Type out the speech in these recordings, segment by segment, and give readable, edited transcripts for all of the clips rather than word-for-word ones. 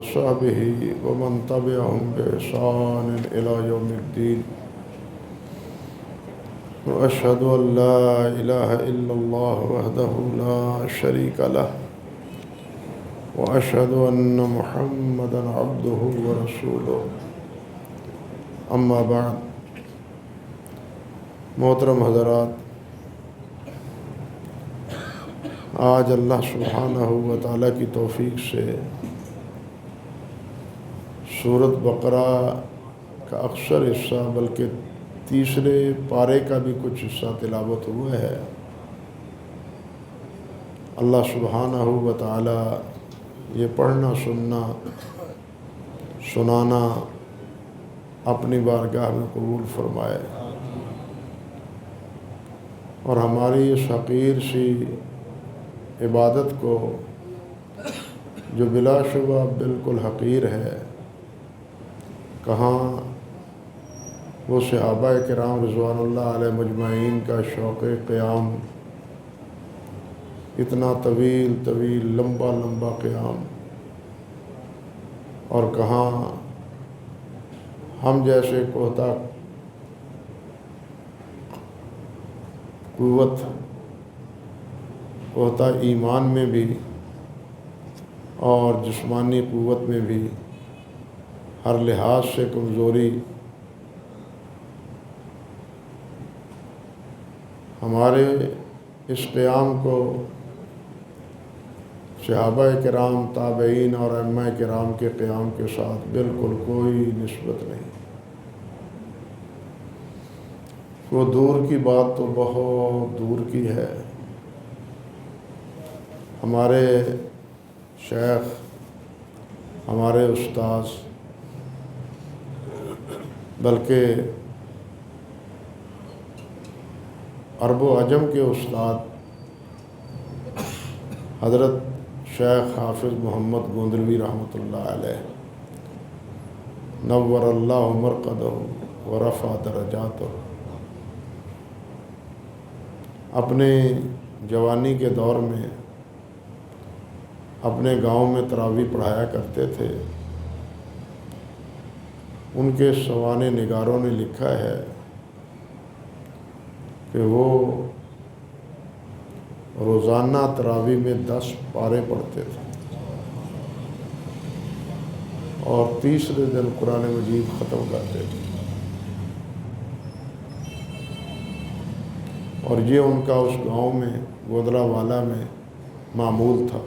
وصحبه ومن تبعهم بإحسان إلى يوم الدين وأشهد أن لا إله إلا الله وحده لا شريك له وأشهد أن محمدا عبده ورسوله أما بعد محترم حضرات، آج اللہ سبحانہ و تعالیٰ کی توفیق سے سورۃ بقرہ کا اکثر حصہ بلکہ تیسرے پارے کا بھی کچھ حصہ تلاوت ہوا ہے۔ اللہ سبحانہ و تعالیٰ یہ پڑھنا سننا سنانا اپنی بارگاہ میں قبول فرمائے اور ہماری اس حقیر سی عبادت کو جو بلا شبہ بالکل حقیر ہے، کہاں وہ صحابہ کرام رضوان اللہ علیہ مجمعین کا شوق قیام، اتنا طویل لمبا قیام، اور کہاں ہم جیسے کوہتا ایمان میں بھی اور جسمانی قوت میں بھی ہر لحاظ سے کمزوری، ہمارے اس قیام کو صحابہ کرام، تابعین اور ائمہ کرام کے قیام کے ساتھ بالکل کوئی نسبت نہیں۔ وہ دور کی بات تو بہت دور کی ہے۔ ہمارے شیخ، ہمارے استاذ، بلکہ عرب و عجم کے استاد حضرت شیخ حافظ محمد گوندلوی رحمۃ اللہ علیہ، نور اللہ مرقدہ ورفع درجاتہ، اپنے جوانی کے دور میں اپنے گاؤں میں تراویح پڑھایا کرتے تھے۔ ان کے سوانح نگاروں نے لکھا ہے کہ وہ روزانہ تراویح میں 10 پارے پڑھتے تھے اور تیسرے دن قرآن مجید ختم کرتے تھے، اور یہ ان کا اس گاؤں میں گودرا والا میں معمول تھا۔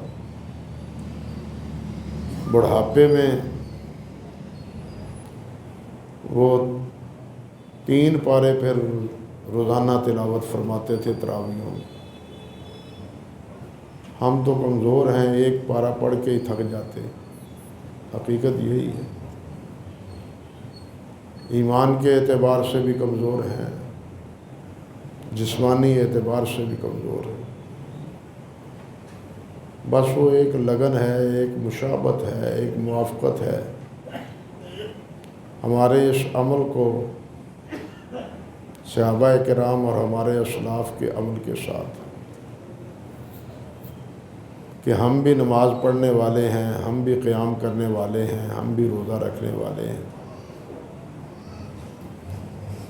بڑھاپے میں وہ 3 پارے پھر روزانہ تلاوت فرماتے تھے تراویحوں میں۔ ہم تو کمزور ہیں، 1 پارہ پڑھ کے ہی تھک جاتے، حقیقت یہی ہے۔ ایمان کے اعتبار سے بھی کمزور ہیں، جسمانی اعتبار سے بھی کمزور ہیں۔ بس وہ ایک لگن ہے، ایک مشابت ہے، ایک موافقت ہے ہمارے اس عمل کو صحابہ کرام اور ہمارے اسلاف کے عمل کے ساتھ، کہ ہم بھی نماز پڑھنے والے ہیں، ہم بھی قیام کرنے والے ہیں، ہم بھی روزہ رکھنے والے ہیں۔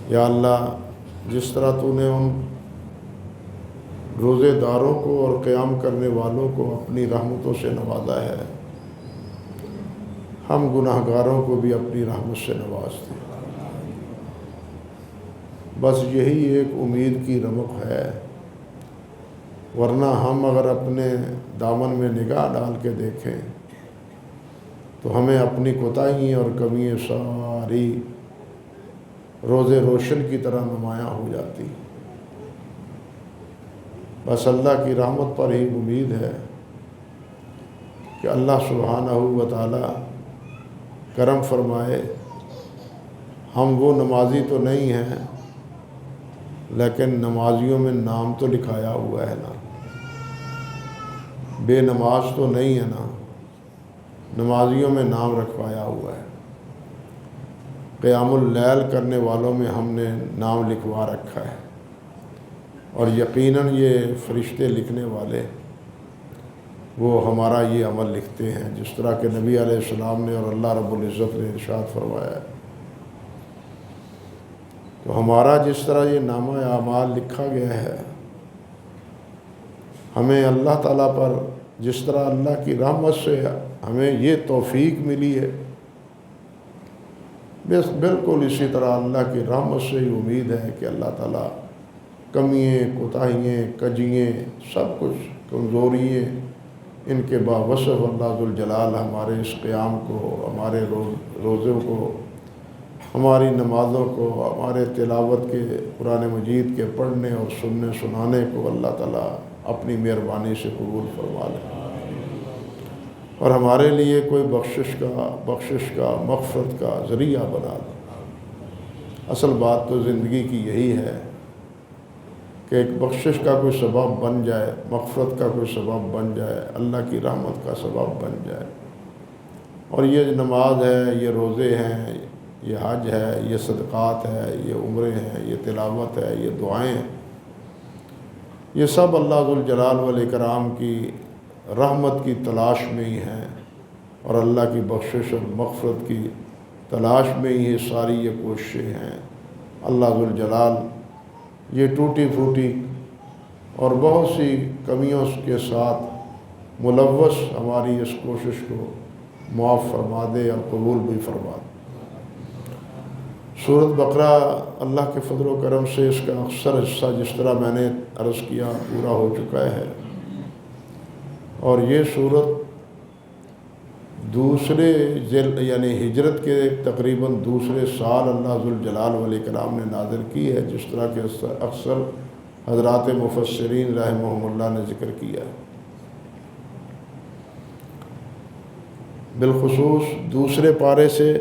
یا اللہ، جس طرح تو نے ان روزے داروں کو اور قیام کرنے والوں کو اپنی رحمتوں سے نوازا ہے، ہم گناہ گاروں کو بھی اپنی رحمت سے نواز دیں۔ بس یہی ایک امید کی رمق ہے، ورنہ ہم اگر اپنے دامن میں نگاہ ڈال کے دیکھیں تو ہمیں اپنی کوتاہیاں اور کمیاں ساری روز روشن کی طرح نمایاں ہو جاتی۔ بس اللہ کی رحمت پر ہی امید ہے کہ اللہ سبحانہ و تعالی کرم فرمائے۔ ہم وہ نمازی تو نہیں ہیں، لیکن نمازیوں میں نام تو لکھایا ہوا ہے نا، بے نماز تو نہیں ہے نا، نمازیوں میں نام رکھوایا ہوا ہے۔ قیام اللیل کرنے والوں میں ہم نے نام لکھوا رکھا ہے، اور یقیناً یہ فرشتے لکھنے والے وہ ہمارا یہ عمل لکھتے ہیں، جس طرح کہ نبی علیہ السلام نے اور اللہ رب العزت نے ارشاد فرمایا ہے۔ تو ہمارا جس طرح یہ نامہ اعمال لکھا گیا ہے، ہمیں اللہ تعالیٰ پر جس طرح اللہ کی رحمت سے ہمیں یہ توفیق ملی ہے، بس بالکل اسی طرح اللہ کی رحمت سے ہی امید ہے کہ اللہ تعالیٰ کمیاں، کوتاہیاں، کجیاں، سب کچھ کمزوریاں، ان کے باوصف اللہ ذوالجلال ہمارے اس قیام کو، ہمارے روزوں کو، ہماری نمازوں کو، ہمارے تلاوت کے قرآن مجید کے پڑھنے اور سننے سنانے کو اللہ تعالیٰ اپنی مہربانی سے قبول فرما لے، اور ہمارے لیے کوئی بخشش کا مغفرت کا ذریعہ بنا دے۔ اصل بات تو زندگی کی یہی ہے کہ ایک بخشش کا کوئی سبب بن جائے، مغفرت کا کوئی سبب بن جائے، اللہ کی رحمت کا سبب بن جائے۔ اور یہ نماز ہے، یہ روزے ہیں، یہ حج ہے، یہ صدقات ہے، یہ عمرے ہیں، یہ تلاوت ہے، یہ دعائیں ہیں، یہ سب اللہ ذوالجلال والاکرام کی رحمت کی تلاش میں ہی ہیں، اور اللہ کی بخشش اور مغفرت کی تلاش میں ہی یہ ساری یہ کوششیں ہیں۔ اللہ ذوالجلال یہ ٹوٹی پھوٹی اور بہت سی کمیوں کے ساتھ ملوث ہماری اس کوشش کو معاف فرما دے اور قبول بھی فرما دے۔ سورۃ بقرہ اللہ کے فضل و کرم سے اس کا اکثر حصہ جس طرح میں نے عرض کیا پورا ہو چکا ہے، اور یہ سورت دوسرے یعنی ہجرت کے تقریباً دوسرے سال اللہ ذوالجلال والاکرام نے نازل کی ہے، جس طرح کہ اکثر حضرات مفسرین رحمہم اللہ نے ذکر کیا ہے۔ بالخصوص دوسرے پارے سے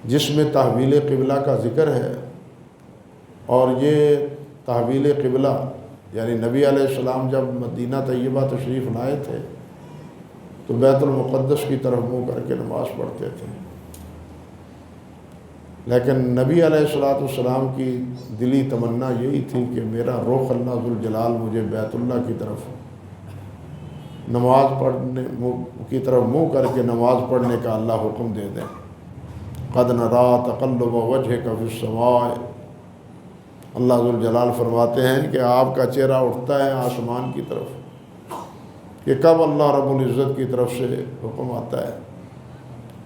جس میں تحویل قبلہ کا ذکر ہے، اور یہ تحویل قبلہ یعنی نبی علیہ السلام جب مدینہ طیبہ تشریف لائے تھے تو بیت المقدس کی طرف منہ کر کے نماز پڑھتے تھے، لیکن نبی علیہ السلام کی دلی تمنا یہی تھی کہ میرا رخ اللہ ذوالجلال مجھے بیت اللہ کی طرف نماز پڑھنے کی طرف منہ کر کے نماز پڑھنے کا اللہ حکم دے دیں۔ قد نرا تقلب وجهک فی السماء، اللہ ذوالجلال فرماتے ہیں کہ آپ کا چہرہ اٹھتا ہے آسمان کی طرف، کہ کب اللہ رب العزت کی طرف سے حکم آتا ہے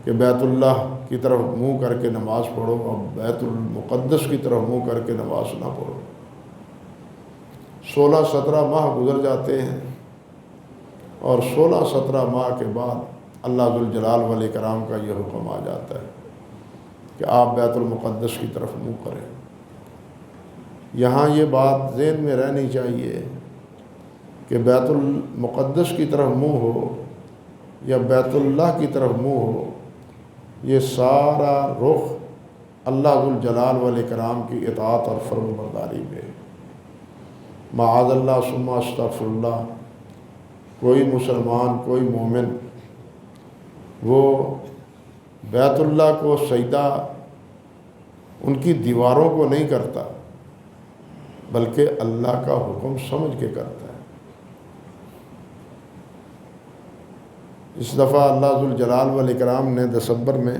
کہ بیت اللہ کی طرف منہ کر کے نماز پڑھو، اور بیت المقدس کی طرف منہ کر کے نماز نہ پڑھو۔ 16-17 ماہ گزر جاتے ہیں، اور 16-17 ماہ کے بعد اللہ ذوالجلال والاکرام کا یہ حکم آ جاتا ہے کہ آپ بیت المقدس کی طرف منہ کریں۔ یہاں یہ بات ذہن میں رہنی چاہیے کہ بیت المقدس کی طرف منہ ہو یا بیت اللہ کی طرف منہ ہو، یہ سارا رخ اللہ ذوالجلال والاکرام کی اطاعت اور فرم برداری میں۔ معاذ اللہ ثم استغفر اللہ، کوئی مسلمان، کوئی مومن وہ بیت اللہ کو سجدہ ان کی دیواروں کو نہیں کرتا، بلکہ اللہ کا حکم سمجھ کے کرتا ہے۔ اس دفعہ اللہ ذوالجلال والاکرام نے دسمبر میں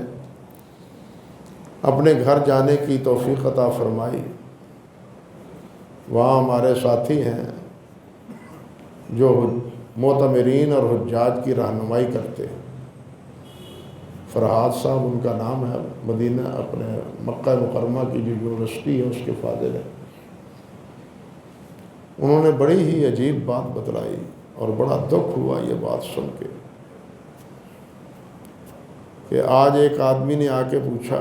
اپنے گھر جانے کی توفیق عطا فرمائی۔ وہاں ہمارے ساتھی ہیں جو معتمرین اور حجاج کی رہنمائی کرتے ہیں، فرحات صاحب ان کا نام ہے، مدینہ اپنے مکہ مکرمہ کی جو یونیورسٹی ہے اس کے فاضل ہیں۔ انہوں نے بڑی ہی عجیب بات بتلائی اور بڑا دکھ ہوا یہ بات سن کے کہ آج ایک آدمی نے آ کے پوچھا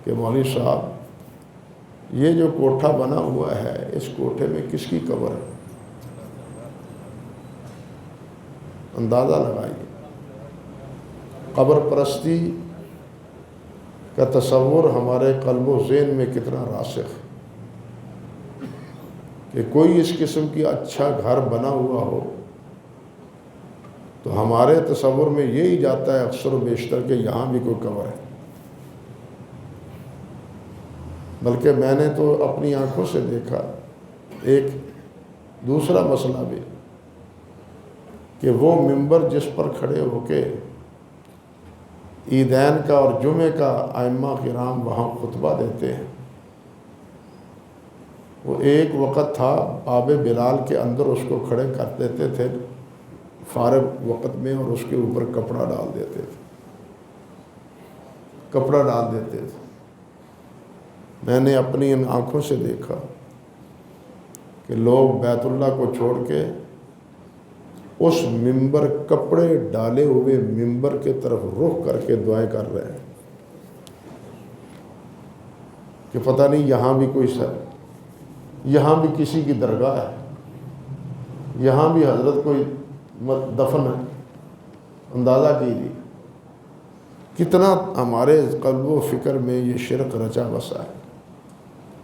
کہ مولوی صاحب یہ جو کوٹھا بنا ہوا ہے اس کوٹھے میں کس کی قبر ہے؟ اندازہ لگائیے، قبر پرستی کا تصور ہمارے قلب و ذہن میں کتنا راسخ ہے کہ کوئی اس قسم کی اچھا گھر بنا ہوا ہو تو ہمارے تصور میں یہی جاتا ہے اکثر و بیشتر کہ یہاں بھی کوئی قبر ہے۔ بلکہ میں نے تو اپنی آنکھوں سے دیکھا ایک دوسرا مسئلہ بھی کہ وہ ممبر جس پر کھڑے ہو کے عیدین کا اور جمعے کا ائمہ کرام وہاں خطبہ دیتے ہیں، وہ ایک وقت تھا باب بلال کے اندر اس کو کھڑے کر دیتے تھے فارغ وقت میں، اور اس کے اوپر کپڑا ڈال دیتے تھے، کپڑا ڈال دیتے تھے۔ میں نے اپنی ان آنکھوں سے دیکھا کہ لوگ بیت اللہ کو چھوڑ کے اس ممبر، کپڑے ڈالے ہوئے ممبر کے طرف رخ کر کے دعائیں کر رہے ہیں کہ پتہ نہیں یہاں بھی کوئی یہاں بھی کسی کی درگاہ ہے، یہاں بھی حضرت کوئی دفن ہے۔ اندازہ کیجیے کتنا ہمارے قلب و فکر میں یہ شرک رچا بسا ہے،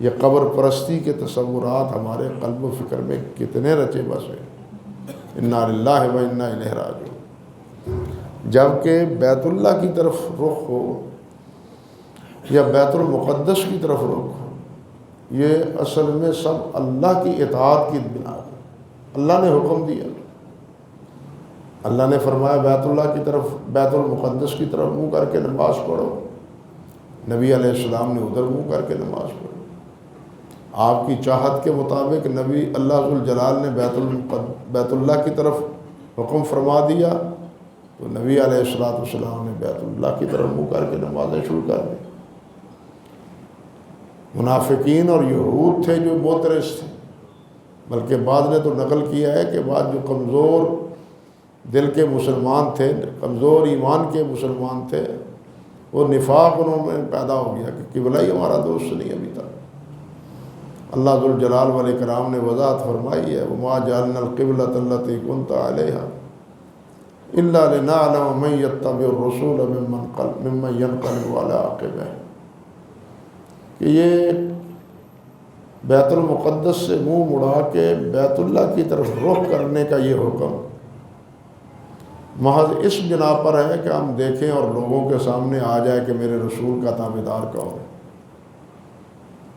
یہ قبر پرستی کے تصورات ہمارے قلب و فکر میں کتنے رچے بسے۔ انا للہ و انا الیہ راجعون۔ جبکہ بیت اللہ کی طرف رخ ہو یا بیت المقدس کی طرف رخ ہو، یہ اصل میں سب اللہ کی اطاعت کی بنا ہے۔ اللہ نے حکم دیا، اللہ نے فرمایا بیت اللہ کی طرف، بیت المقدس کی طرف منہ کر کے نماز پڑھو، نبی علیہ السلام نے ادھر منہ کر کے نماز پڑھی۔ آپ کی چاہت کے مطابق نبی اللہ ذوالجلال نے بیت اللہ کی طرف حکم فرما دیا تو نبی علیہ السلام نے بیت اللہ کی طرف منہ کر کے نمازیں شروع کر دی۔ منافقین اور یہود تھے جو معترض تھے، بلکہ بعض نے تو نقل کیا ہے کہ بعض جو کمزور دل کے مسلمان تھے، کمزور ایمان کے مسلمان تھے، وہ نفاق انہوں میں پیدا ہو گیا کہ قبلہ ہی ہمارا دوست نہیں ابھی تک۔ اللہ ذوالجلال والاکرام نے وضاحت فرمائی ہے وَمَا جَعَلْنَا الْقِبْلَةَ الَّتِي كُنْتَ عَلَيْهَا إِلَّا لِنَعْلَمَ مَن يَتَّبِعُ الرُّسُولَ مِمَّن يَنقَلِبُ عَلَىٰ عَقِبَيْهِ، کہ یہ بیت المقدس سے منہ مڑا کے بیت اللہ کی طرف رخ کرنے کا یہ حکم محض اس بنا پر ہے کہ ہم دیکھیں اور لوگوں کے سامنے آ جائے کہ میرے رسول کا تابعدار کون ہے۔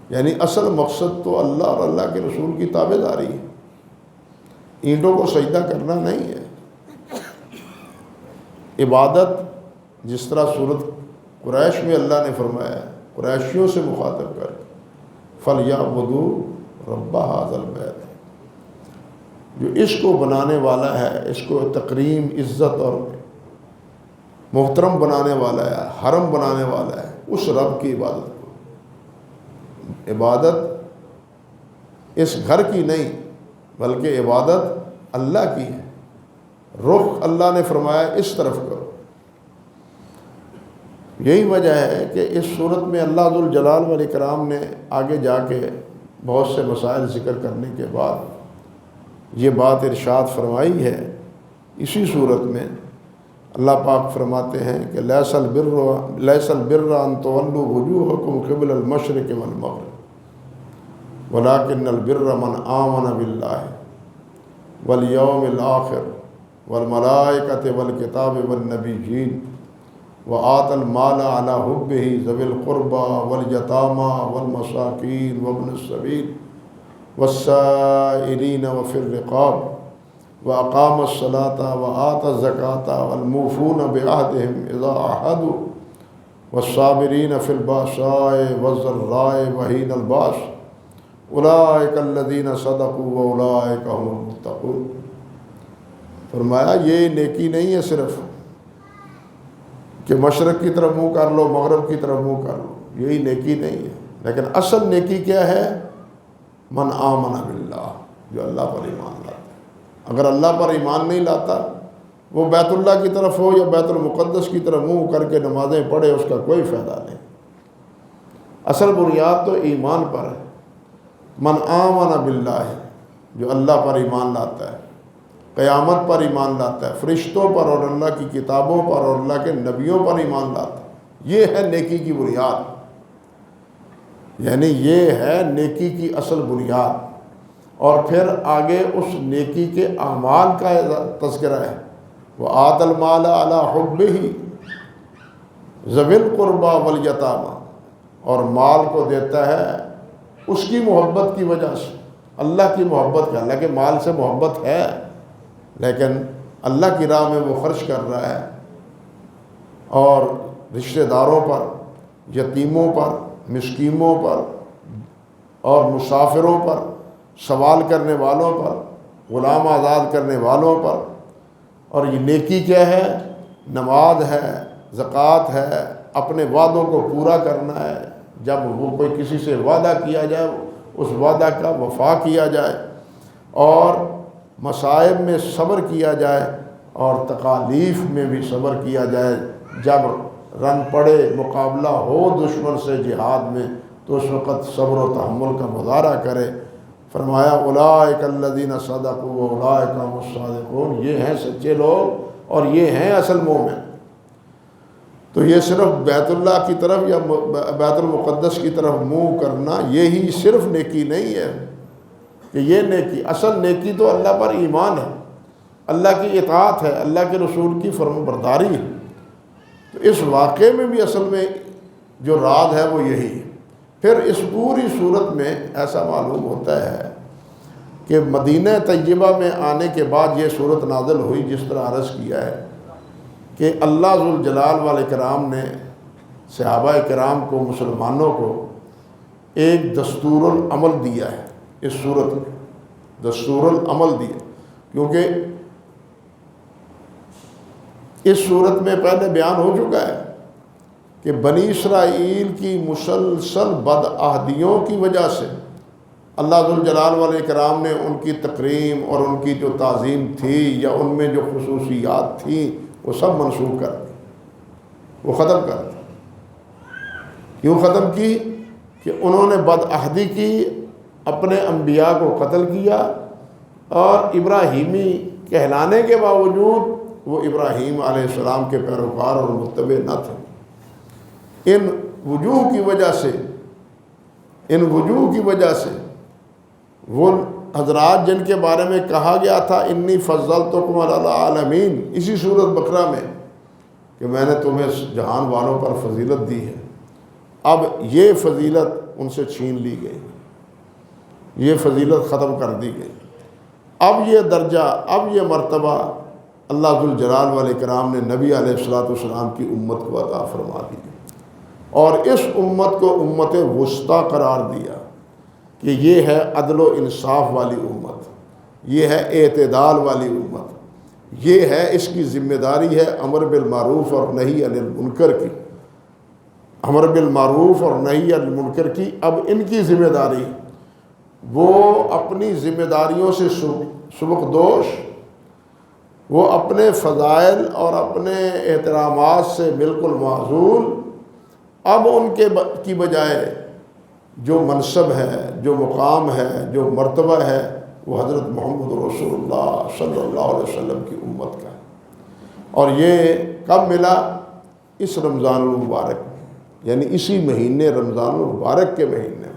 یعنی اصل مقصد تو اللہ اور اللہ کے رسول کی تابعداری ہے، اینٹوں کو سجدہ کرنا نہیں ہے۔ عبادت جس طرح سورۃ قریش میں اللہ نے فرمایا ہے، قریشیوں سے مخاطب کر فَلْيَعْبُدُوا رَبَّ هَٰذَا الْبَيْتِ، جو اس کو بنانے والا ہے، اس کو تکریم، عزت اور محترم بنانے والا ہے، حرم بنانے والا ہے، اس رب کی عبادت کو۔ عبادت اس گھر کی نہیں بلکہ عبادت اللہ کی ہے، رخ اللہ نے فرمایا اس طرف کرو۔ یہی وجہ ہے کہ اس صورت میں اللہ ذوالجلال والاکرام نے آگے جا کے بہت سے مسائل ذکر کرنے کے بعد یہ بات ارشاد فرمائی ہے۔ اسی صورت میں اللہ پاک فرماتے ہیں کہ لیس البر ان تولوا وجوہکم قبل المشرق والمغرب ولکن البر من آمن باللہ والیوم الآخر والملائکۃ والکتاب والنبیین وآت المال علی حبہ ذوی القربى والیتامى والمساکین وابن السبیل والسائلین وفی الرقاب وَأَقَامَ الصَّلَاةَ وَآتَى الزَّكَاةَ وَالْمُوفُونَ بِعَهْدِهِمْ إِذَا عَاهَدُوا وَالصَّابِرِينَ فِي الْبَأْسَاءِ وَالضَّرَّاءِ وَحِينَ الْبَأْسِ أُولَٰئِكَ الَّذِينَ صَدَقُوا وَأُولَٰئِكَ هُمُ الْمُتَّقُونَ۔ فرمایا یہ نیکی نہیں ہے صرف کہ مشرق کی طرف منہ کر لو، مغرب کی طرف منہ کر لو، یہی نیکی نہیں ہے، لیکن اصل نیکی کیا ہے؟ من آمن باللہ، جو اللہ پر ایمان لاتا ہے۔ اگر اللہ پر ایمان نہیں لاتا، وہ بیت اللہ کی طرف ہو یا بیت المقدس کی طرف منہ کر کے نمازیں پڑھے، اس کا کوئی فائدہ نہیں۔ اصل بنیاد تو ایمان پر ہے۔ من آمن باللہ، جو اللہ پر ایمان لاتا ہے، قیامت پر ایمان لاتا ہے، فرشتوں پر اور اللہ کی کتابوں پر اور اللہ کے نبیوں پر ایمان لاتا ہے، یہ ہے نیکی کی بنیاد، یعنی یہ ہے نیکی کی اصل بنیاد۔ اور پھر آگے اس نیکی کے اعمال کا تذکرہ ہے، وَآتَى الْمَالَ عَلَىٰ حُبِّهِ ذَوِي الْقُرْبَىٰ وَالْيَتَامَىٰ، اور مال کو دیتا ہے اس کی محبت کی وجہ سے، اللہ کی محبت کا، حالانکہ مال سے محبت ہے لیکن اللہ کی راہ میں وہ خرچ کر رہا ہے، اور رشتہ داروں پر، یتیموں پر، مسکینوں پر اور مسافروں پر، سوال کرنے والوں پر، غلام آزاد کرنے والوں پر۔ اور یہ نیکی کیا ہے؟ نماز ہے، زکوٰۃ ہے، اپنے وعدوں کو پورا کرنا ہے، جب وہ کوئی کسی سے وعدہ کیا جائے اس وعدہ کا وفا کیا جائے، اور مصائب میں صبر کیا جائے، اور تکالیف میں بھی صبر کیا جائے۔ جب رن پڑے، مقابلہ ہو دشمن سے جہاد میں، تو اس وقت صبر و تحمل کا مظاہرہ کرے۔ فرمایا اولئک الذین صدقوا واولئک هم الصادقون، یہ ہیں سچے لوگ اور یہ ہیں اصل مومن۔ تو یہ صرف بیت اللہ کی طرف یا بیت المقدس کی طرف منہ کرنا، یہی صرف نیکی نہیں ہے کہ یہ نیکی، اصل نیکی تو اللہ پر ایمان ہے، اللہ کی اطاعت ہے، اللہ کے رسول کی فرم برداری ہے۔ تو اس واقعے میں بھی اصل میں جو راز ہے وہ یہی ہے۔ پھر اس پوری صورت میں ایسا معلوم ہوتا ہے کہ مدینہ طیبہ میں آنے کے بعد یہ صورت نازل ہوئی، جس طرح عرض کیا ہے کہ اللہ ذوالجلال والاکرام نے صحابہ کرام کو، مسلمانوں کو ایک دستور العمل دیا ہے۔ اس صورت میں دستور العمل دیا، کیونکہ اس صورت میں پہلے بیان ہو چکا ہے کہ بنی اسرائیل کی مسلسل بدعہدیوں کی وجہ سے اللہ ذوالجلال والاکرام نے ان کی تکریم اور ان کی جو تعظیم تھی یا ان میں جو خصوصیات تھیں وہ سب منسوخ کر دی، وہ ختم کر دی۔ کیوں ختم کی؟ کہ انہوں نے بدعہدی کی، اپنے انبیاء کو قتل کیا، اور ابراہیمی کہلانے کے باوجود وہ ابراہیم علیہ السلام کے پیروکار اور متبع نہ تھے۔ ان وجوہ کی وجہ سے وہ حضرات جن کے بارے میں کہا گیا تھا انی فضلتکم علی العالمین، اسی سورۃ بقرہ میں، کہ میں نے تمہیں جہان والوں پر فضیلت دی ہے، اب یہ فضیلت ان سے چھین لی گئی، یہ فضیلت ختم کر دی گئی۔ اب یہ درجہ، اب یہ مرتبہ اللہ ذوالجلال والاکرام نے نبی علیہ السلام کی امت کو عطا فرما دی، اور اس امت کو امت وسطیٰ قرار دیا کہ یہ ہے عدل و انصاف والی امت، یہ ہے اعتدال والی امت، یہ ہے، اس کی ذمہ داری ہے امر بالمعروف اور نہی عن المنکر کی، امر بالمعروف اور نہی عن المنکر کی۔ اب ان کی ذمہ داری، وہ اپنی ذمہ داریوں سے سبکدوش، وہ اپنے فضائل اور اپنے احترامات سے بالکل معزول، اب ان کی بجائے جو منصب ہے، جو مقام ہے، جو مرتبہ ہے، وہ حضرت محمد رسول اللہ صلی اللہ علیہ وسلم کی امت کا ہے۔ اور یہ کب ملا؟ اس رمضان المبارک میں، یعنی اسی مہینے رمضان المبارک کے مہینے میں،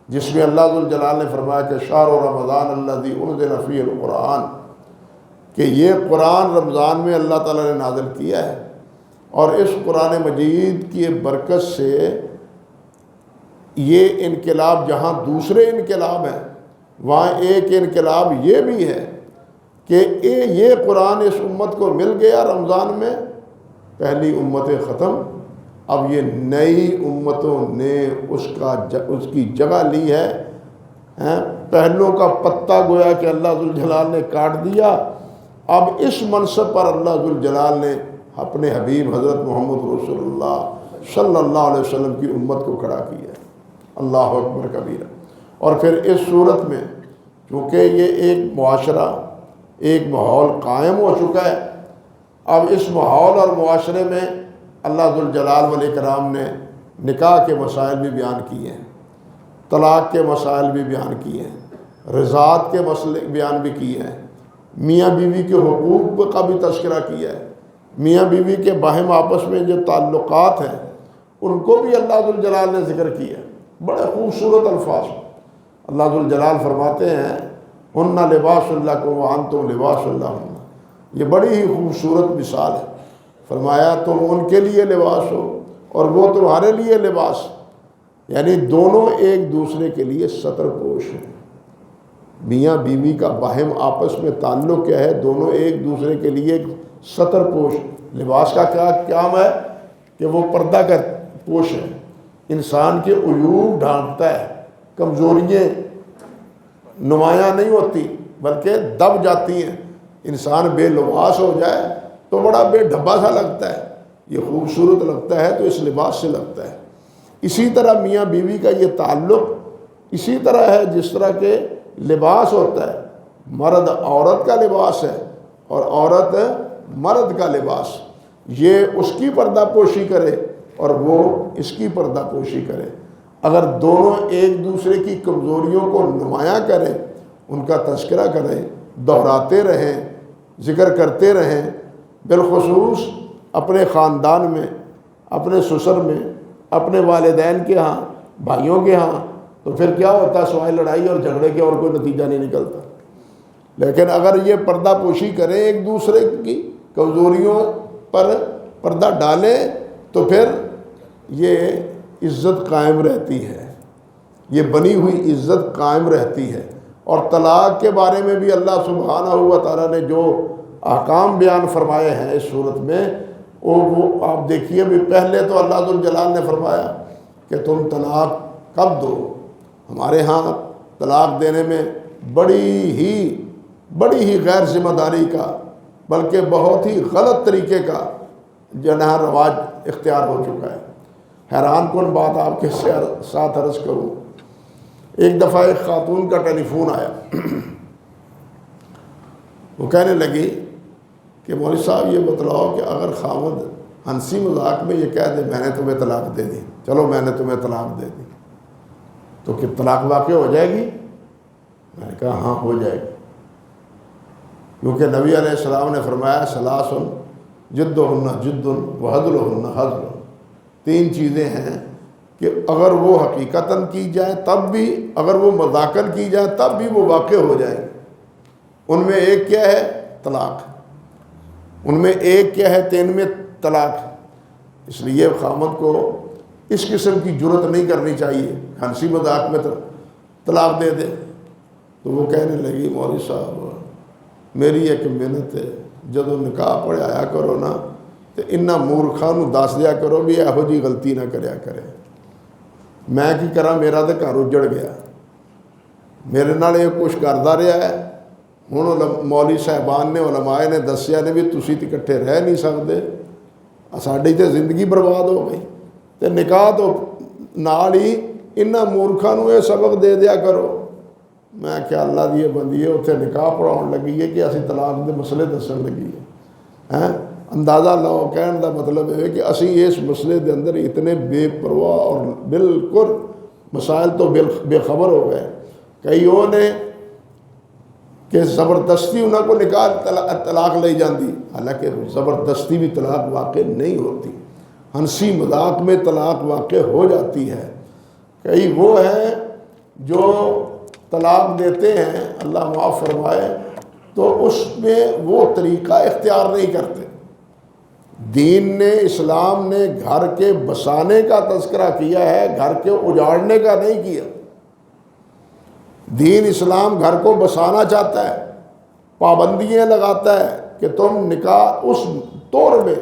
جس میں اللہ ذوالجلال نے فرمایا کہ شہر رمضان الذی انزل فیہ القرآن، کہ یہ قرآن رمضان میں اللہ تعالیٰ نے نازل کیا ہے، اور اس قرآن مجید کی برکت سے یہ انقلاب، جہاں دوسرے انقلاب ہیں وہاں ایک انقلاب یہ بھی ہے کہ یہ قرآن اس امت کو مل گیا رمضان میں، پہلی امتیں ختم، اب یہ نئی امتوں نے اس کی جگہ لی ہے۔ پہلوں کا پتہ گویا کہ اللہ ذوالجلال نے کاٹ دیا، اب اس منصب پر اللہ ذوالجلال نے اپنے حبیب حضرت محمد رسول اللہ صلی اللہ علیہ وسلم کی امت کو کھڑا کیا ہے۔ اللہ اکبر کبیرہ۔ اور پھر اس صورت میں چونکہ یہ ایک معاشرہ، ایک ماحول قائم ہو چکا ہے، اب اس ماحول اور معاشرے میں اللہ ذوالجلال والاکرام نے نکاح کے مسائل بھی بیان کیے ہیں، طلاق کے مسائل بھی بیان کیے ہیں، رضاعت کے مسئلے بیان بھی کیے ہیں، میاں بیوی کے حقوق کا بھی تذکرہ کیا ہے، میاں بیوی کے باہم آپس میں جو تعلقات ہیں ان کو بھی اللہ ذوالجلال نے ذکر کیا ہے، بڑے خوبصورت الفاظ۔ اللہ ذوالجلال فرماتے ہیں ہن لباس لکم وانتم لباس لہن، یہ بڑی ہی خوبصورت مثال ہے۔ فرمایا تم ان کے لیے لباس ہو اور وہ تمہارے لیے لباس، یعنی دونوں ایک دوسرے کے لیے ستر پوش ہیں، میاں بیوی کا باہم آپس میں تعلق کیا ہے؟ دونوں ایک دوسرے کے لیے ایک ستر پوش، لباس کا کیا کام ہے کہ وہ پردہ کا پوش ہے، انسان کے عیوب ڈھانپتا ہے، کمزوریاں نمایاں نہیں ہوتی بلکہ دب جاتی ہیں۔ انسان بے لباس ہو جائے تو بڑا بے ڈھبا سا لگتا ہے، یہ خوبصورت لگتا ہے تو اس لباس سے لگتا ہے۔ اسی طرح میاں بیوی کا یہ تعلق اسی طرح ہے جس طرح کہ لباس ہوتا ہے، مرد عورت کا لباس ہے اور عورت مرد کا لباس، یہ اس کی پردہ پوشی کرے اور وہ اس کی پردہ پوشی کرے۔ اگر دونوں ایک دوسرے کی کمزوریوں کو نمایاں کریں، ان کا تذکرہ کریں، دہراتے رہیں، ذکر کرتے رہیں، بالخصوص اپنے خاندان میں، اپنے سسر میں، اپنے والدین کے ہاں، بھائیوں کے ہاں، تو پھر کیا ہوتا ہے؟ سوائے لڑائی اور جھگڑے کے اور کوئی نتیجہ نہیں نکلتا۔ لیکن اگر یہ پردہ پوشی کریں، ایک دوسرے کی کمزوریوں پر پردہ ڈالیں، تو پھر یہ عزت قائم رہتی ہے، یہ بنی ہوئی عزت قائم رہتی ہے۔ اور طلاق کے بارے میں بھی اللہ سبحانہ و تعالیٰ نے جو احکام بیان فرمائے ہیں اس صورت میں، وہ آپ دیکھیے بھی، پہلے تو اللہ ذوالجلال نے فرمایا کہ تم طلاق کب دو۔ ہمارے ہاں طلاق دینے میں بڑی ہی غیر ذمہ داری کا، بلکہ بہت ہی غلط طریقے کا جناح رواج اختیار ہو چکا ہے۔ حیران کن بات آپ کے ساتھ عرض کروں، ایک دفعہ ایک خاتون کا ٹیلی فون آیا، وہ کہنے لگی کہ مولوی صاحب یہ بتلاؤ کہ اگر خاوند ہنسی مذاق میں یہ کہہ دے میں نے تمہیں طلاق دے دی، چلو میں نے تمہیں طلاق دے دی، تو کہ طلاق واقع ہو جائے گی؟ میں نے کہا ہاں ہو جائے گی، کیونکہ نبی علیہ السلام نے فرمایا ثلاث جدہن جد وہزلہن ہزل، تین چیزیں ہیں کہ اگر وہ حقیقتاً کی جائیں تب بھی، اگر وہ مذاقاً کی جائیں تب بھی وہ واقع ہو جائیں۔ ان میں ایک کیا ہے؟ طلاق۔ ان میں ایک کیا ہے؟ تین میں طلاق۔ اس لیے خامد کو اس قسم کی جرت نہیں کرنی چاہیے، ہنسی مذاق میں طلاق دے دے۔ تو وہ کہنے لگی مولوی صاحب میری ایک محنت ہے، جدو نکاح پڑھایا کرو نا تو انہاں مورکھاں نوں دس دیا کرو بھی یہو جی غلطی نہ کریا کرے۔ میں کی کرا، میرا تو گھر اجڑ گیا، میرے نال یہ کچھ کرتا رہا ہے۔ ہوں مولوی صاحبان نے، علماء نے دسیا نے بھی تسی تے اکٹھے رہ نہیں سکتے، ساڈی تے زندگی برباد ہو گئی، تے نکاح تو نال ہی انہاں مورکھاں نوں یہ سبق دے دیا کرو۔ میں کیا اللہ دی بندی ہے، اتنے نکاح پڑھاؤن لگی ہے کہ اسی طلاق دے مسئلے دسن لگی ہے۔ اندازہ لاؤ، کہنے دا مطلب ہے کہ اسی اس مسئلے دے اندر اتنے بے پرواہ اور بالکل مسائل تو بے خبر ہو گئے۔ کئیوں نے کہ زبردستی انہوں کو نکاح طلاق لے جاندی، حالانکہ زبردستی بھی طلاق واقع نہیں ہوتی، ہنسی مذاق میں طلاق واقع ہو جاتی ہے۔ کئی وہ ہیں جو طلاق دیتے ہیں، اللہ معاف فرمائے، تو اس میں وہ طریقہ اختیار نہیں کرتے۔ دین نے، اسلام نے گھر کے بسانے کا تذکرہ کیا ہے، گھر کے اجاڑنے کا نہیں کیا۔ دین اسلام گھر کو بسانا چاہتا ہے، پابندیاں لگاتا ہے کہ تم نکاح اس طور میں،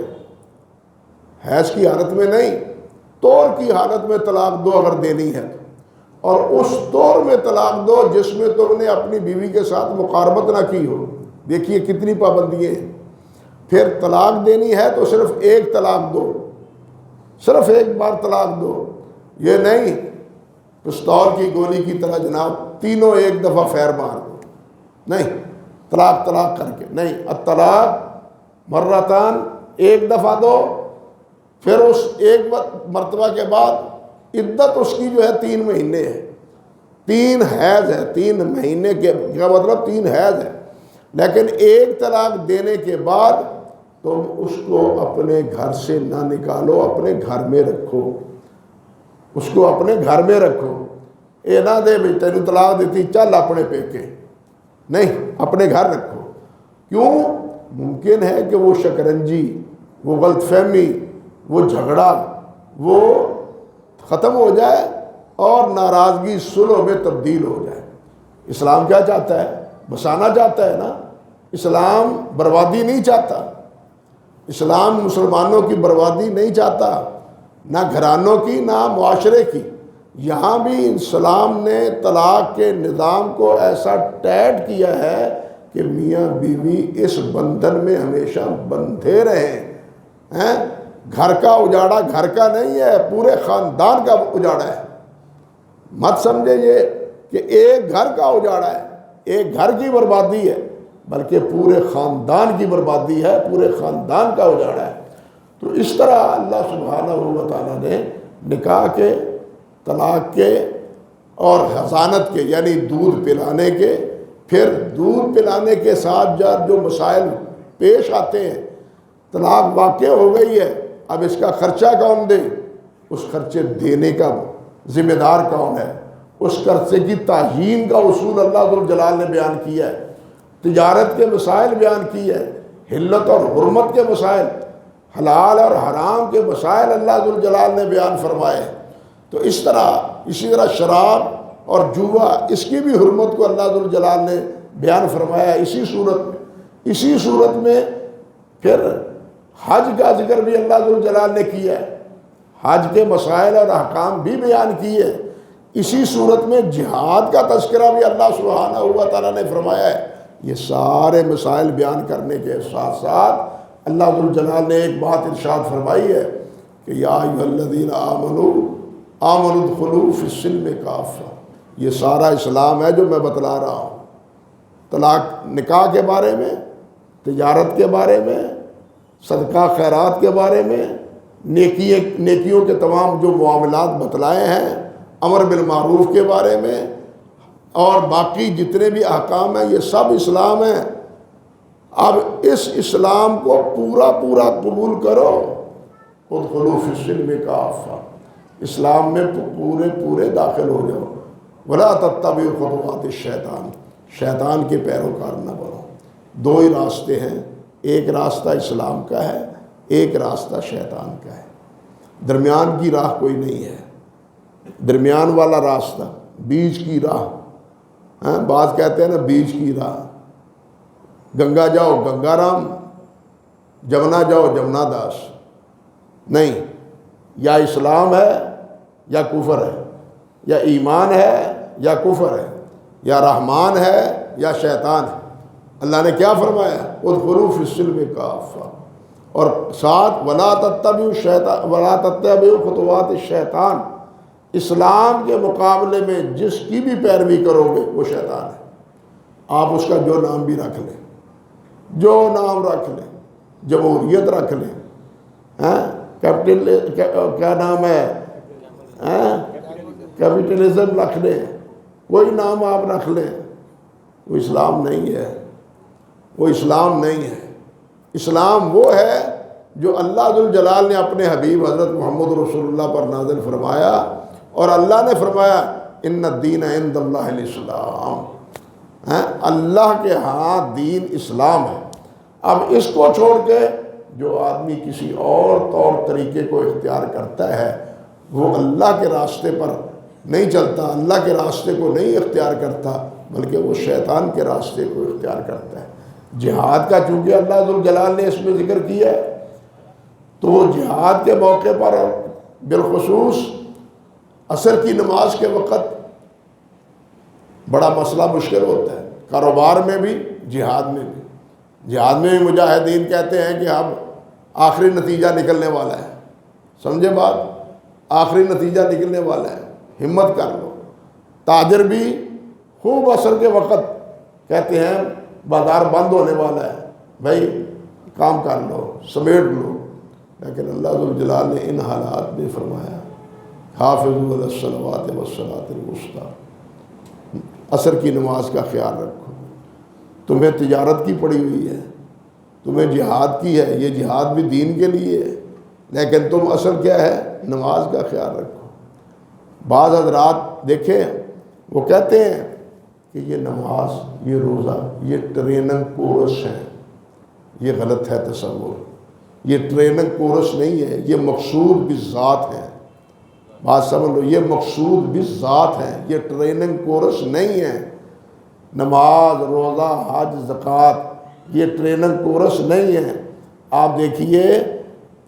حیض کی حالت میں نہیں، طور کی حالت میں طلاق دو اگر دینی ہے، اور اس طور میں طلاق دو جس میں تم نے اپنی بیوی کے ساتھ مقاربت نہ کی ہو۔ دیکھیے کتنی پابندیاں ہیں۔ پھر طلاق دینی ہے تو صرف ایک طلاق دو، صرف ایک بار طلاق دو، یہ نہیں پستول کی گولی کی طرح جناب تینوں ایک دفعہ فیر مار دو، نہیں، طلاق کر کے نہیں۔ الطلاق مرتان، ایک دفعہ دو، پھر اس ایک مرتبہ کے بعد عدت اس کی جو ہے 3 مہینے ہے، 3 حیض ہے، 3 مہینے کے کیا مطلب 3 حیض ہے۔ لیکن ایک طلاق دینے کے بعد تم اس کو اپنے گھر سے نہ نکالو، اپنے گھر میں رکھو، اس کو اپنے گھر میں رکھو۔ اے نہ دے بھی تینوں طلاق دیتی چل اپنے پیکے، نہیں، اپنے گھر رکھو۔ کیوں؟ ممکن ہے کہ وہ شکنجی، وہ غلط فہمی، وہ جھگڑا وہ ختم ہو جائے اور ناراضگی صلح میں تبدیل ہو جائے۔ اسلام کیا چاہتا ہے؟ بسانا چاہتا ہے نا. اسلام بربادی نہیں چاہتا. اسلام مسلمانوں کی بربادی نہیں چاہتا، نہ گھرانوں کی نہ معاشرے کی. یہاں بھی اسلام نے طلاق کے نظام کو ایسا ٹائٹ کیا ہے کہ میاں بیوی اس بندھن میں ہمیشہ بندھے رہیں. گھر کا اجاڑا گھر کا نہیں ہے، پورے خاندان کا اجاڑا ہے. مت سمجھے یہ کہ ایک گھر کا اجاڑا ہے، ایک گھر کی بربادی ہے، بلکہ پورے خاندان کی بربادی ہے، پورے خاندان کا اجاڑا ہے. تو اس طرح اللہ سبحانہ و تعالیٰ نے نکاح کے، طلاق کے اور حضانت کے یعنی دودھ پلانے کے، پھر دودھ پلانے کے ساتھ جو مسائل پیش آتے ہیں، طلاق واقع ہو گئی ہے، اب اس کا خرچہ کون دے؟ اس خرچے دینے کا ذمہ دار کون ہے؟ اس خرچے کی تعیین کا اصول اللہ ذوالجلال نے بیان کیا ہے. تجارت کے مسائل بیان کی ہے، حلت اور حرمت کے مسائل، حلال اور حرام کے مسائل اللہ ذوالجلال نے بیان فرمائے. تو اسی طرح شراب اور جوا، اس کی بھی حرمت کو اللہ ذوالجلال نے بیان فرمایا اسی صورت میں. پھر حج کا ذکر بھی اللہ ذوالجلال نے کیا ہے، حج کے مسائل اور احکام بھی بیان کیے. اسی صورت میں جہاد کا تذکرہ بھی اللہ سبحانہ و تعالیٰ نے فرمایا ہے. یہ سارے مسائل بیان کرنے کے ساتھ ساتھ اللہ ذوالجلال نے ایک بات ارشاد فرمائی ہے کہ یا ایھا الذین آمنوا ادخلوا فی السلم کافہ. یہ سارا اسلام ہے جو میں بتلا رہا ہوں، طلاق نکاح کے بارے میں، تجارت کے بارے میں، صدقہ خیرات کے بارے میں، نیکیوں کے تمام جو معاملات بتلائے ہیں، امر بالمعروف کے بارے میں، اور باقی جتنے بھی احکام ہیں یہ سب اسلام ہیں. اب اس اسلام کو پورا قبول کرو. ادخلوا فی السلم کافہ، اسلام میں پورے داخل ہو جاؤ. ولا تتبعوا خطوات الشیطان، شیطان کے پیروکار نہ بنو. دو ہی راستے ہیں، ایک راستہ اسلام کا ہے، ایک راستہ شیطان کا ہے. درمیان کی راہ کوئی نہیں ہے. درمیان والا راستہ، بیچ کی راہ، بعض کہتے ہیں نا بیچ کی راہ، گنگا جاؤ گنگا رام، جمنا جاؤ جمنا داس. نہیں، یا اسلام ہے یا کفر ہے، یا ایمان ہے یا کفر ہے، یا رحمان ہے یا شیطان ہے. اللہ نے کیا فرمایا؟ ادخلوا فی السلم کافہ، اور ساتھ ولا تتبعوا خطوات الشیطان. اسلام کے مقابلے میں جس کی بھی پیروی کرو گے وہ شیطان ہے. آپ اس کا جو نام بھی رکھ لیں، جو نام رکھ لیں، جمہوریت رکھ لیں، کیا نام ہے، کیپٹلزم رکھ لیں، کوئی نام آپ رکھ لیں، وہ اسلام نہیں ہے. وہ اسلام نہیں ہے. اسلام وہ ہے جو اللہ ذوالجلال نے اپنے حبیب حضرت محمد رسول اللہ پر نازل فرمایا، اور اللہ نے فرمایا ان الدین عند اللہ الاسلام. اللہ کے ہاں دین اسلام ہے. اب اس کو چھوڑ کے جو آدمی کسی اور طور طریقے کو اختیار کرتا ہے وہ اللہ کے راستے پر نہیں چلتا، اللہ کے راستے کو نہیں اختیار کرتا، بلکہ وہ شیطان کے راستے کو اختیار کرتا ہے. جہاد کا چونکہ اللہ ذوالجلال نے اس میں ذکر کیا ہے، تو وہ جہاد کے موقع پر بالخصوص عصر کی نماز کے وقت بڑا مسئلہ مشکل ہوتا ہے. کاروبار میں بھی، جہاد میں بھی. جہاد میں بھی مجاہدین کہتے ہیں کہ اب آخری نتیجہ نکلنے والا ہے. سمجھے بات؟ آخری نتیجہ نکلنے والا ہے، ہمت کر لو. تاجر بھی خوب عصر کے وقت کہتے ہیں بازار بند ہونے والا ہے، بھائی کام کر لو، سمیٹ لو. لیکن اللہ ذوالجلال نے ان حالات میں فرمایا حافظوا علی الصلوات والصلاۃ الوسطیٰ. عصر کی نماز کا خیال رکھو. تمہیں تجارت کی پڑی ہوئی ہے، تمہیں جہاد کی ہے، یہ جہاد بھی دین کے لیے ہے، لیکن تم اصل کیا ہے؟ نماز کا خیال رکھو. بعض حضرات دیکھیں وہ کہتے ہیں کہ یہ نماز، یہ روزہ، یہ ٹریننگ کورس ہیں. یہ غلط ہے تصور. یہ ٹریننگ کورس نہیں ہے، یہ مقصود بالذات ہے. بات سمجھ لو، یہ مقصود بالذات ہے، یہ ٹریننگ کورس نہیں ہے. نماز، روزہ، حج، زکوٰۃ یہ ٹریننگ کورس نہیں ہے۔ آپ دیکھیے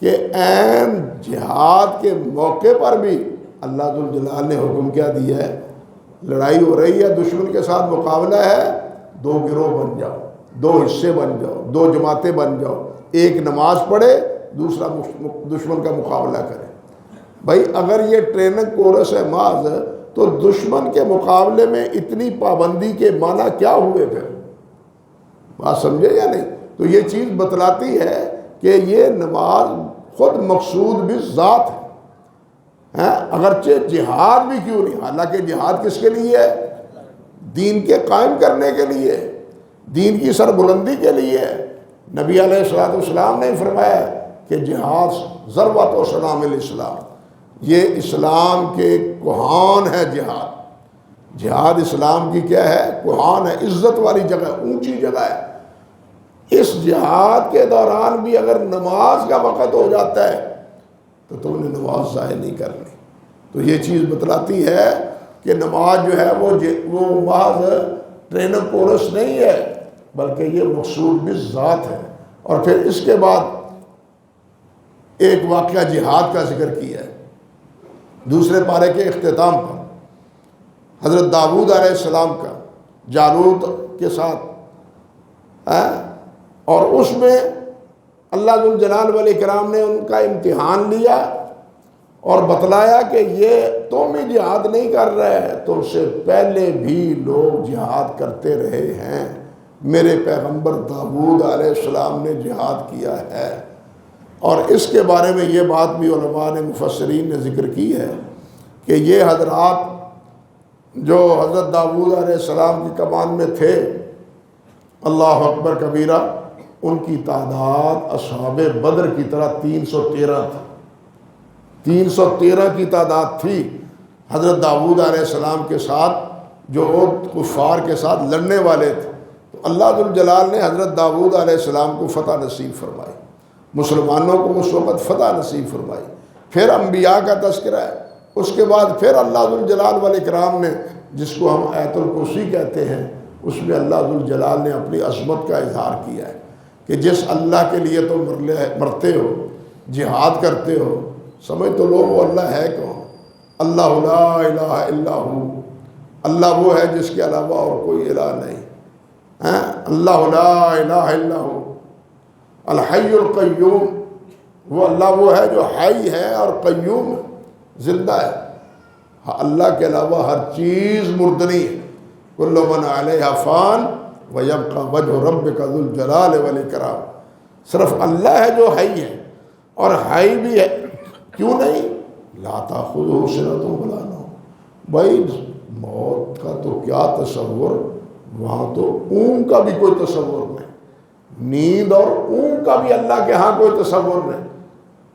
کہ عین جہاد کے موقع پر بھی اللہ ذوالجلال نے حکم کیا دیا ہے، لڑائی ہو رہی ہے، دشمن کے ساتھ مقابلہ ہے، 2 گروہ بن جاؤ، 2 حصے بن جاؤ، 2 جماعتیں بن جاؤ، ایک نماز پڑھے، دوسرا دشمن کا مقابلہ کرے۔ بھائی اگر یہ ٹریننگ کورس ہے محض، تو دشمن کے مقابلے میں اتنی پابندی کے معنی کیا ہوئے پھر؟ بات سمجھے یا نہیں؟ تو یہ چیز بتلاتی ہے کہ یہ نماز خود مقصود بھی ذات ہے، اگرچہ جہاد بھی کیوں نہیں، حالانکہ جہاد کس کے لیے ہے؟ دین کے قائم کرنے کے لیے، دین کی سربلندی کے لیے۔ نبی علیہ السلام نے فرمایا کہ جہاد ذروۃ و سنام الاسلام، یہ اسلام کے کوہان ہے جہاد۔ جہاد اسلام کی کیا ہے؟ کوہان ہے، عزت والی جگہ، اونچی جگہ ہے۔ اس جہاد کے دوران بھی اگر نماز کا وقت ہو جاتا ہے تو تم نے نماز ضائع نہیں کرنی۔ تو یہ چیز بتلاتی ہے کہ نماز جو ہے وہ محض ٹریننگ کورس نہیں ہے، بلکہ یہ مقصود بھی ذات ہے۔ اور پھر اس کے بعد ایک واقعہ جہاد کا ذکر کیا ہے دوسرے پارے کے اختتام پر، حضرت داؤد علیہ السلام کا جالوت کے ساتھ، اور اس میں اللہ ذوالجلال والاکرام نے ان کا امتحان لیا اور بتلایا کہ یہ تم ہی جہاد نہیں کر رہے، تم سے پہلے بھی لوگ جہاد کرتے رہے ہیں، میرے پیغمبر داؤد علیہ السلام نے جہاد کیا ہے۔ اور اس کے بارے میں یہ بات بھی علماء نے، مفسرین نے ذکر کی ہے کہ یہ حضرات جو حضرت داؤد علیہ السلام کی کمان میں تھے، اللہ اکبر کبیرہ، ان کی تعداد اصحاب بدر کی طرح 313 تھی، 313 کی تعداد تھی حضرت داؤد علیہ السلام کے ساتھ، جو کفار کے ساتھ لڑنے والے تھے۔ تو اللہ ذوالجلال نے حضرت داؤد علیہ السلام کو فتح نصیب فرمائی، مسلمانوں کو اس وقت فتح نصیب فرمائی۔ پھر انبیاء کا تذکرہ ہے، اس کے بعد پھر اللہ ذوالجلال والاکرام نے، جس کو ہم آیت الکرسی کہتے ہیں، اس میں اللہ ذوالجلال نے اپنی عظمت کا اظہار کیا ہے کہ جس اللہ کے لیے تم مرتے ہو، جہاد کرتے ہو، سمجھ تو لو وہ اللہ ہے کون؟ اللہ لا الہ الا ہو، اللہ وہ ہے جس کے علاوہ اور کوئی الہ نہیں، اللہ لا الہ الا ہو الحی القیوم، وہ اللہ وہ ہے جو حی ہے اور قیوم ہے، زندہ ہے۔ اللہ کے علاوہ ہر چیز مردنی ہے، کل من علیہا فان ویبقی وجہ ربک ذو الجلال والاکرام۔ صرف اللہ ہے جو حی ہے، اور حی بھی ہے، کیوں نہیں؟ لا تأخذہ سنۃ ولا نوم، بھائی موت کا تو کیا تصور، وہاں تو اونگ کا بھی کوئی تصور نہیں، نیند اور اونگ کا بھی اللہ کے ہاں کوئی تصور نہیں۔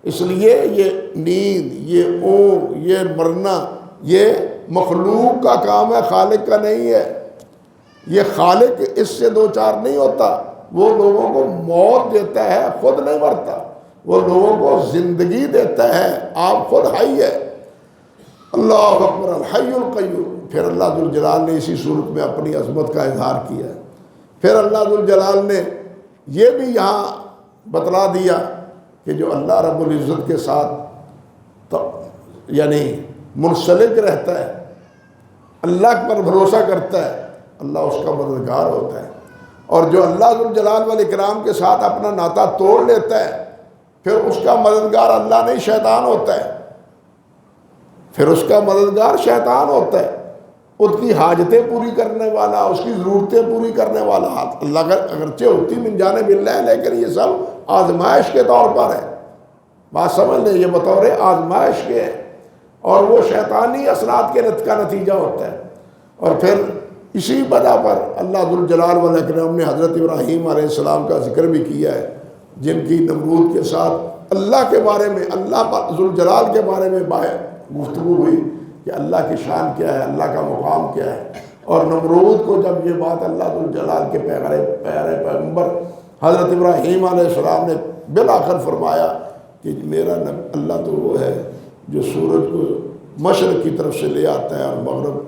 اس لیے یہ نیند، یہ اونگ، یہ مرنا، یہ مخلوق کا کام ہے، خالق کا نہیں ہے۔ یہ خالق اس سے دو چار نہیں ہوتا، وہ لوگوں کو موت دیتا ہے، خود نہیں مرتا، وہ لوگوں کو زندگی دیتا ہے، آپ خود حی ہے۔ اللہ اکبر الحی القیوم۔ پھر اللہ ذوالجلال نے اسی صورت میں اپنی عظمت کا اظہار کیا ہے۔ پھر اللہ ذوالجلال نے یہ بھی یہاں بتلا دیا کہ جو اللہ رب العزت کے ساتھ یعنی منسلک رہتا ہے، اللہ پر بھروسہ کرتا ہے، اللہ اس کا مددگار ہوتا ہے۔ اور جو اللہ ذوالجلال والاکرام کے ساتھ اپنا ناطہ توڑ لیتا ہے، پھر اس کا مددگار اللہ نہیں، شیطان ہوتا ہے، پھر اس کا مددگار شیطان ہوتا ہے، اس کی حاجتیں پوری کرنے والا، اس کی ضرورتیں پوری کرنے والا اللہ کا اگرچہ ہوتی من جانب اللہ، لیکن یہ سب آزمائش کے طور پر ہے۔ بات سمجھ لیں، یہ بطور آزمائش کے ہے، اور وہ شیطانی اثرات کے کا نتیجہ ہوتا ہے۔ اور پھر اسی بنا پر اللہ ذوالجلال والاکرام نے حضرت ابراہیم علیہ السلام کا ذکر بھی کیا ہے، جن کی نمرود کے ساتھ اللہ کے بارے میں، اللہ ذوالجلال کے بارے میں گفتگو ہوئی کہ اللہ کی شان کیا ہے، اللہ کا مقام کیا ہے۔ اور نمرود کو جب یہ بات اللہ ذوالجلال کے پیارے پیغمبر حضرت ابراہیم علیہ السلام نے بالآخر فرمایا کہ میرا اللہ تو وہ ہے جو سورج کو مشرق کی طرف سے لے آتا ہے اور مغرب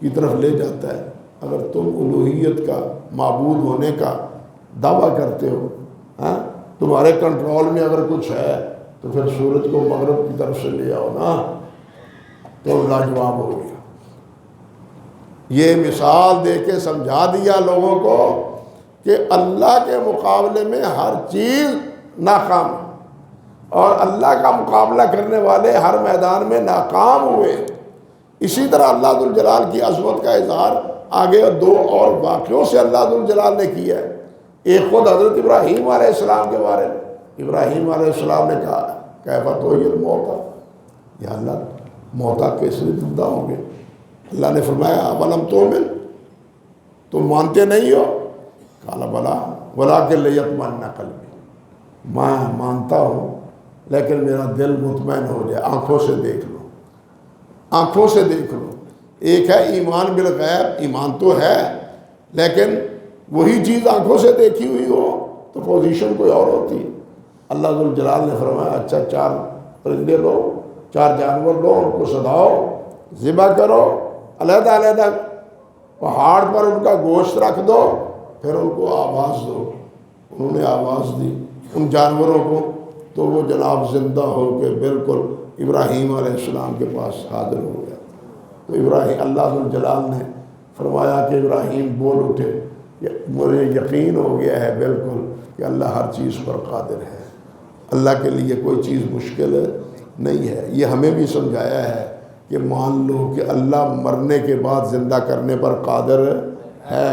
کی طرف لے جاتا ہے، اگر تم الوہیت کا، معبود ہونے کا دعویٰ کرتے ہو، ہاں تمہارے کنٹرول میں اگر کچھ ہے تو پھر سورج کو مغرب کی طرف سے لے آؤ نا، تو لاجواب ہو گیا۔ یہ مثال دے کے سمجھا دیا لوگوں کو کہ اللہ کے مقابلے میں ہر چیز ناکام ہے، اور اللہ کا مقابلہ کرنے والے ہر میدان میں ناکام ہوئے۔ اسی طرح اللہ ذوالجلال کی عظمت کا اظہار آگے دو اور واقعوں سے اللہ ذوالجلال نے کیا ہے۔ ایک خود حضرت ابراہیم علیہ السلام کے بارے میں، ابراہیم علیہ السلام نے کہا کیف تحیی الموتی، یا اللہ موتا کیسے زندہ ہوں گے؟ اللہ نے فرمایا اولم تؤمن، تم مانتے نہیں ہو؟ قال بلی ولکن لیطمئن قلبی، میں مانتا ہوں لیکن میرا دل مطمئن ہو جائے۔ آنکھوں سے دیکھ لو، آنکھوں سے دیکھ لو۔ ایک ہے ایمان بالغیب، ایمان تو ہے لیکن وہی چیز آنکھوں سے دیکھی ہوئی ہو تو پوزیشن کوئی اور ہوتی ہے۔ اللہ ذوالجلال نے فرمایا اچھا 4 پرندے لو، 4 جانور لو، ان کو سداؤ، ذبح کرو، علیحدہ علیحدہ پہاڑ پر ان کا گوشت رکھ دو، پھر ان کو آواز دو۔ انہوں نے آواز دی ان جانوروں کو، تو وہ جناب زندہ ہو کے بالکل ابراہیم علیہ السلام کے پاس حاضر ہو گیا۔ تو ابراہیم، اللہ ذوالجلال نے فرمایا کہ ابراہیم بول اٹھے، مجھے یقین ہو گیا ہے بالکل کہ اللہ ہر چیز پر قادر ہے، اللہ کے لیے کوئی چیز مشکل نہیں ہے۔ یہ ہمیں بھی سمجھایا ہے کہ مان لو کہ اللہ مرنے کے بعد زندہ کرنے پر قادر ہے،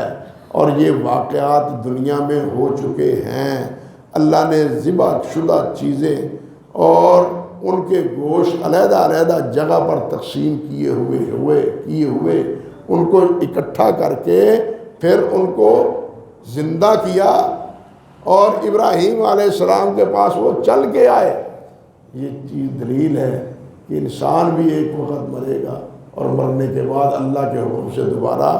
اور یہ واقعات دنیا میں ہو چکے ہیں۔ اللہ نے ذبح شدہ چیزیں اور ان کے گوشت علیحدہ علیحدہ جگہ پر تقسیم کیے ہوئے ان کو اکٹھا کر کے پھر ان کو زندہ کیا، اور ابراہیم علیہ السلام کے پاس وہ چل کے آئے۔ یہ چیز دلیل ہے کہ انسان بھی ایک وقت مرے گا، اور مرنے کے بعد اللہ کے حکم سے دوبارہ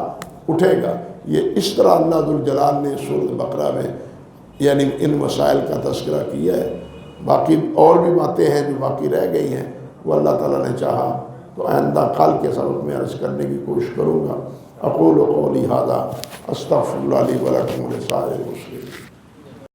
اٹھے گا۔ یہ اس طرح اللہ ذوالجلال نے سورۃ بقرہ میں یعنی ان مسائل کا تذکرہ کیا ہے۔ باقی اور بھی باتیں ہیں جو باقی رہ گئی ہیں، وہ اللہ تعالیٰ نے چاہا تو آئندہ کل کے سبق میں عرض کرنے کی کوشش کروں گا۔ اقول قولی ھذا استغفر اللہ لی ولکم ولسائر المسلمین۔